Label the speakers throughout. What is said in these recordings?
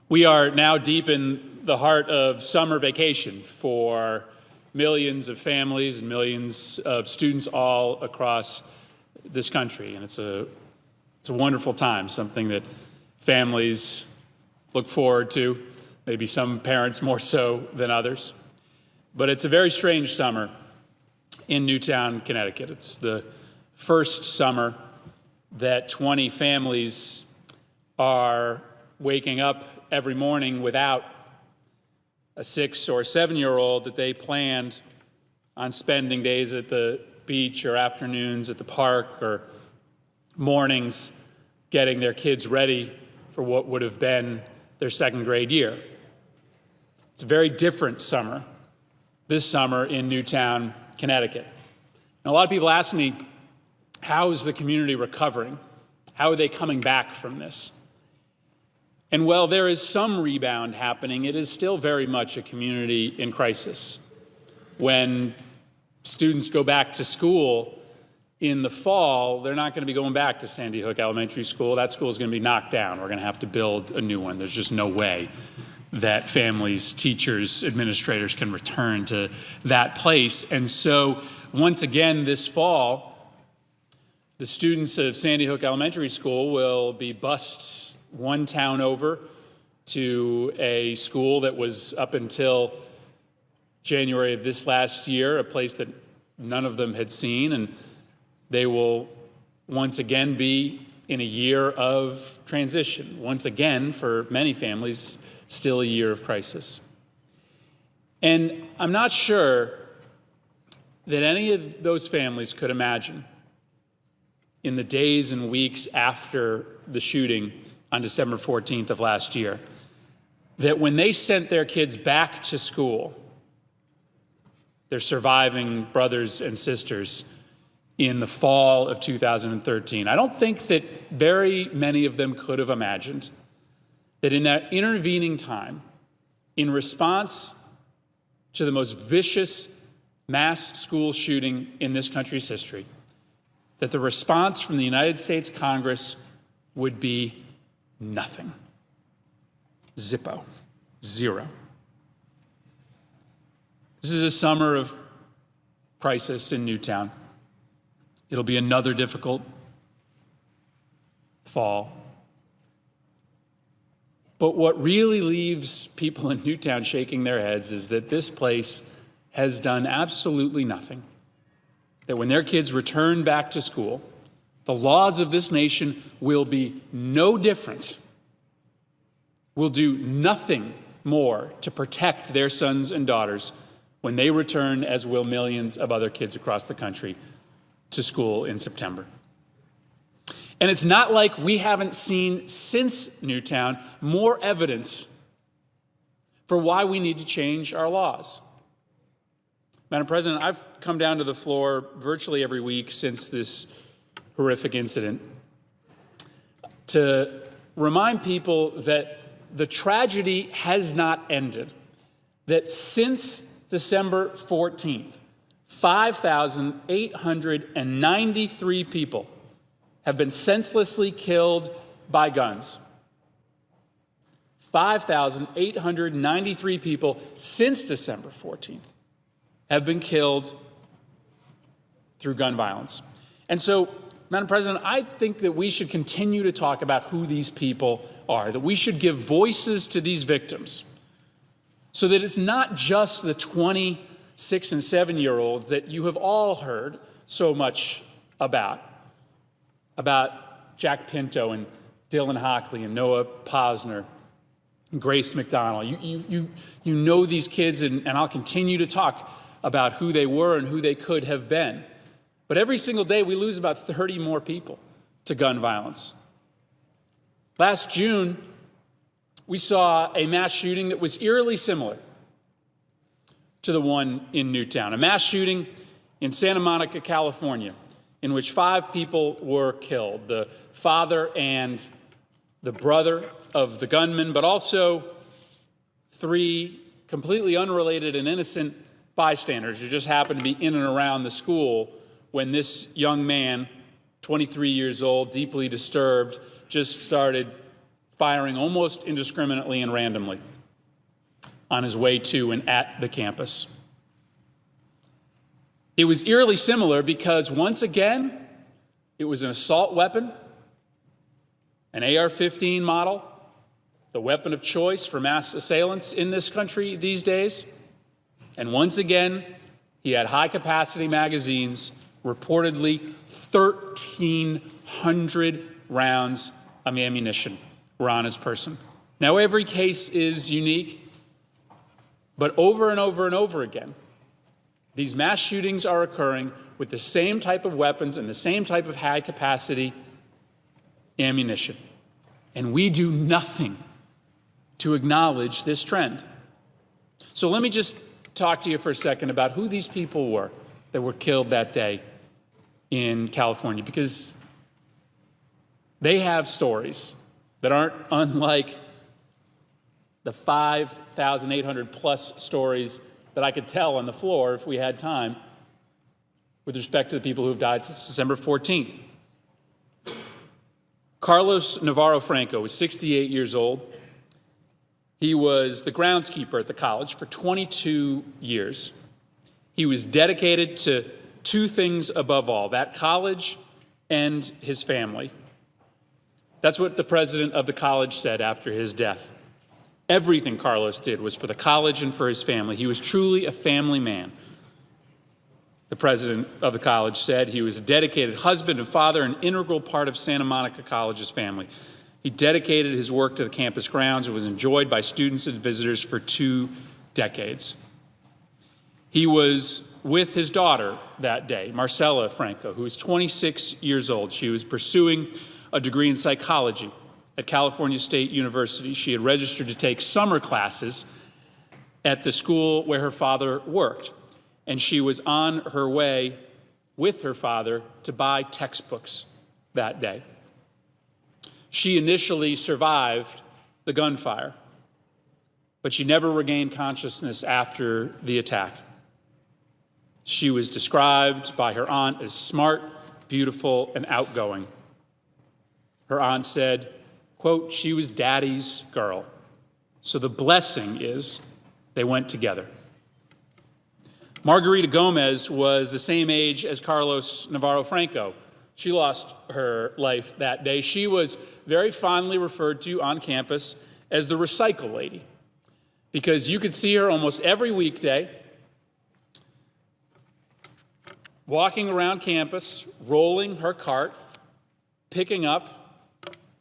Speaker 1: We are now deep in the heart of summer vacation for millions of families and millions of students all across this country. And it's a wonderful time, something that families look forward to, maybe some parents more so than others. But it's a very strange summer in Newtown, Connecticut. It's the first summer that 20 families are waking up every morning without a 6 or 7-year-old that they planned on spending days at the beach or afternoons at the park or mornings getting their kids ready for what would have been their second grade year. It's a very different summer, this summer in Newtown, Connecticut. And a lot of people ask me, how is the community recovering? How are they coming back from this? And while there is some rebound happening, it is still very much a community in crisis. When students go back to school in the fall, they're not going to be going back to Sandy Hook Elementary School. That school is going to be knocked down. We're going to have to build a new one. There's just no way that families, teachers, administrators can return to that place. And so once again this fall, the students of Sandy Hook Elementary School will be bused one town over to a school that was up until January of this last year, a place that none of them had seen, and they will once again be in a year of transition. Once again, for many families, still a year of crisis. And I'm not sure that any of those families could imagine in the days and weeks after the shooting on December 14th of last year, that when they sent their kids back to school, their surviving brothers and sisters in the fall of 2013, I don't think that very many of them could have imagined that in that intervening time, in response to the most vicious mass school shooting in this country's history, that the response from the United States Congress would be nothing. Zippo. Zero. This is a summer of crisis in Newtown. It'll be another difficult fall. But what really leaves people in Newtown shaking their heads is that this place has done absolutely nothing. That when their kids return back to school, the laws of this nation will be no different, will do nothing more to protect their sons and daughters when they return, as will millions of other kids across the country, to school in September. And it's not like we haven't seen since Newtown more evidence for why we need to change our laws. Madam President, I've come down to the floor virtually every week since this horrific incident to remind people that the tragedy has not ended, that since December 14th, 5,893 people have been senselessly killed by guns. 5,893 people since December 14th have been killed through gun violence. And so, Madam President, I think that we should continue to talk about who these people are, that we should give voices to these victims so that it's not just the 26 and 7-year-olds that you have all heard so much about Jack Pinto and Dylan Hockley and Noah Posner and Grace McDonald. You know these kids, and I'll continue to talk about who they were and who they could have been. But every single day we lose about 30 more people to gun violence. Last June, we saw a mass shooting that was eerily similar to the one in Newtown, a mass shooting in Santa Monica, California, in which 5 people were killed, the father and the brother of the gunman, but also 3 completely unrelated and innocent bystanders who just happened to be in and around the school when this young man, 23 years old, deeply disturbed, just started firing almost indiscriminately and randomly on his way to and at the campus. It was eerily similar because, once again, it was an assault weapon, an AR-15 model, the weapon of choice for mass assailants in this country these days. And once again, he had high-capacity magazines, reportedly 1,300 rounds of ammunition were on his person. Now, every case is unique, but over and over and over again, these mass shootings are occurring with the same type of weapons and the same type of high-capacity ammunition. And we do nothing to acknowledge this trend. So let me just talk to you for a second about who these people were that were killed that day in California, because they have stories that aren't unlike the 5,800 plus stories that I could tell on the floor if we had time with respect to the people who have died since December 14th. Carlos Navarro Franco was 68 years old. He was the groundskeeper at the college for 22 years. He was dedicated to two things above all, that college and his family. That's what the president of the college said after his death. Everything Carlos did was for the college and for his family. He was truly a family man. The president of the college said he was a dedicated husband and father, an integral part of Santa Monica College's family. He dedicated his work to the campus grounds and was enjoyed by students and visitors for 2 decades. He was with his daughter that day, Marcela Franco, who was 26 years old. She was pursuing a degree in psychology at California State University. She had registered to take summer classes at the school where her father worked, and she was on her way with her father to buy textbooks that day. She initially survived the gunfire, but she never regained consciousness after the attack. She was described by her aunt as smart, beautiful, and outgoing. Her aunt said, quote, "She was Daddy's girl." So the blessing is they went together. Margarita Gomez was the same age as Carlos Navarro Franco. She lost her life that day. She was very fondly referred to on campus as the recycle lady, because you could see her almost every weekday walking around campus, rolling her cart, picking up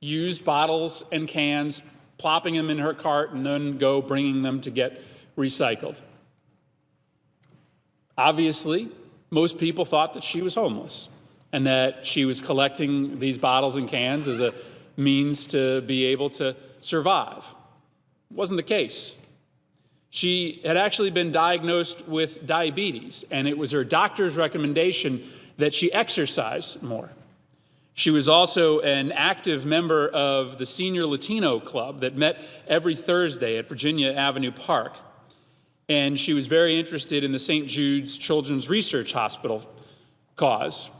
Speaker 1: used bottles and cans, plopping them in her cart, and then bringing them to get recycled. Obviously, most people thought that she was homeless and that she was collecting these bottles and cans as a means to be able to survive. It wasn't the case. She had actually been diagnosed with diabetes, and it was her doctor's recommendation that she exercise more. She was also an active member of the Senior Latino Club that met every Thursday at Virginia Avenue Park. And she was very interested in the St. Jude's Children's Research Hospital cause,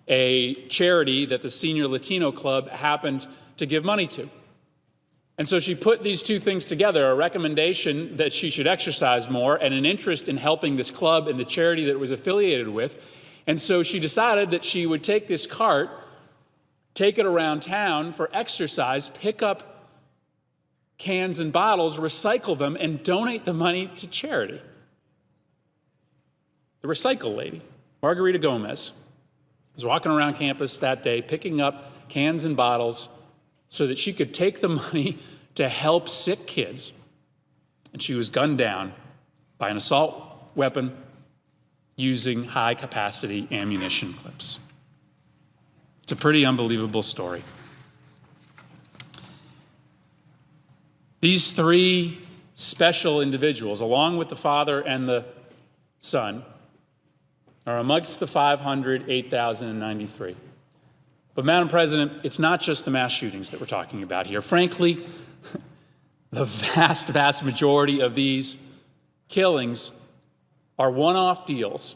Speaker 1: a charity that the Senior Latino Club happened to give money to. And so she put these two things together, a recommendation that she should exercise more and an interest in helping this club and the charity that it was affiliated with. And so she decided that she would take this cart, take it around town for exercise, pick up cans and bottles, recycle them, and donate the money to charity. The recycle lady, Margarita Gomez, was walking around campus that day, picking up cans and bottles so that she could take the money to help sick kids. And she was gunned down by an assault weapon using high-capacity ammunition clips. It's a pretty unbelievable story. These three special individuals, along with the father and the son, are amongst the 500, 8,093. But, Madam President, it's not just the mass shootings that we're talking about here. Frankly, the vast, vast majority of these killings are one-off deals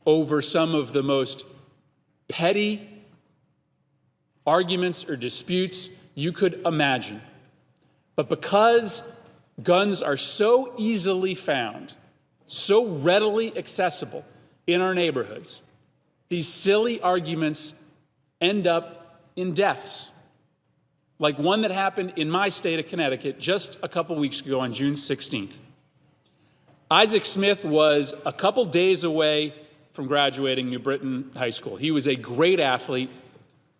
Speaker 1: over some of the most petty arguments or disputes you could imagine. But because guns are so easily found, so readily accessible in our neighborhoods, these silly arguments end up in deaths. Like one that happened in my state of Connecticut just a couple weeks ago on June 16th. Isaac Smith was a couple days away from graduating New Britain High School. He was a great athlete,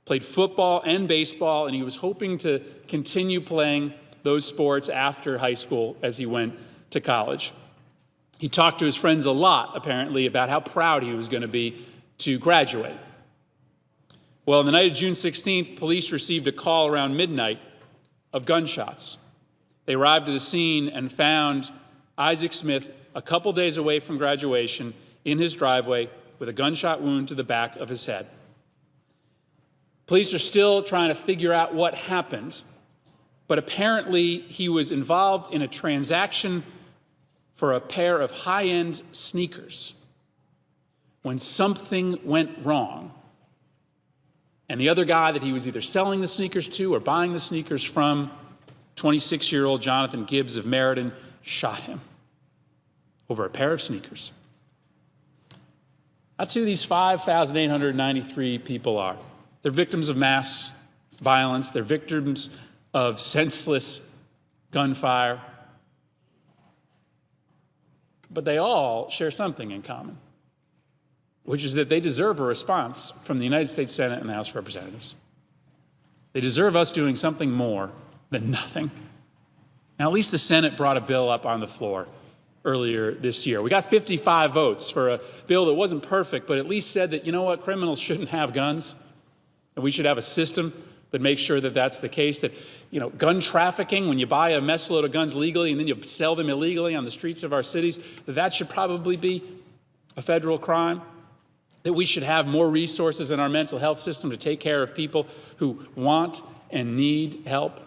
Speaker 1: played football and baseball, and he was hoping to continue playing those sports after high school as he went to college. He talked to his friends a lot, apparently, about how proud he was going to be to graduate. Well, on the night of June 16th, police received a call around midnight of gunshots. They arrived at the scene and found Isaac Smith a couple days away from graduation in his driveway with a gunshot wound to the back of his head. Police are still trying to figure out what happened, but apparently he was involved in a transaction for a pair of high-end sneakers when something went wrong. And the other guy that he was either selling the sneakers to or buying the sneakers from, 26-year-old Jonathan Gibbs of Meriden, shot him over a pair of sneakers. That's who these 5,893 people are. They're victims of mass violence. They're victims of senseless gunfire. But they all share something in common, which is that they deserve a response from the United States Senate and the House of Representatives. They deserve us doing something more than nothing. Now, at least the Senate brought a bill up on the floor earlier this year. We got 55 votes for a bill that wasn't perfect, but at least said that, you know what, criminals shouldn't have guns, and we should have a system that makes sure that that's the case, that, you know, gun trafficking, when you buy a mess load of guns legally and then you sell them illegally on the streets of our cities, that should probably be a federal crime. That we should have more resources in our mental health system to take care of people who want and need help.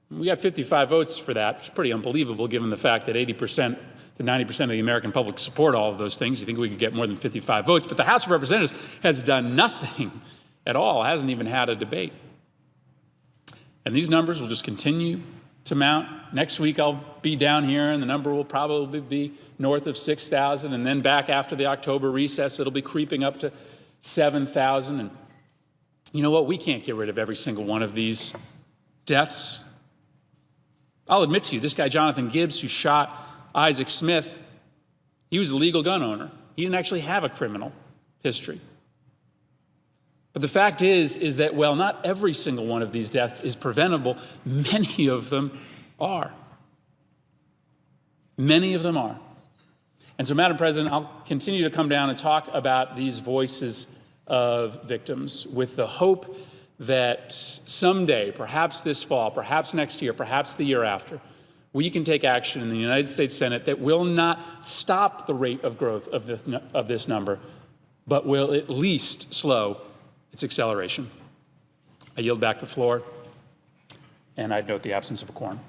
Speaker 1: We got 55 votes for that, which is pretty unbelievable given the fact that 80% to 90% of the American public support all of those things. You think we could get more than 55 votes, but the House of Representatives has done nothing at all, hasn't even had a debate. And these numbers will just continue to mount. Next week I'll be down here and the number will probably be north of 6,000, and then back after the October recess, it'll be creeping up to 7,000. And you know what? We can't get rid of every single one of these deaths. I'll admit to you, this guy, Jonathan Gibbs, who shot Isaac Smith, he was a legal gun owner. He didn't actually have a criminal history. But the fact is that, well, not every single one of these deaths is preventable. Many of them are. Many of them are. And so, Madam President, I'll continue to come down and talk about these voices of victims with the hope that someday, perhaps this fall, perhaps next year, perhaps the year after, we can take action in the United States Senate that will not stop the rate of growth of this number, but will at least slow its acceleration. I yield back the floor, and I'd note the absence of a quorum.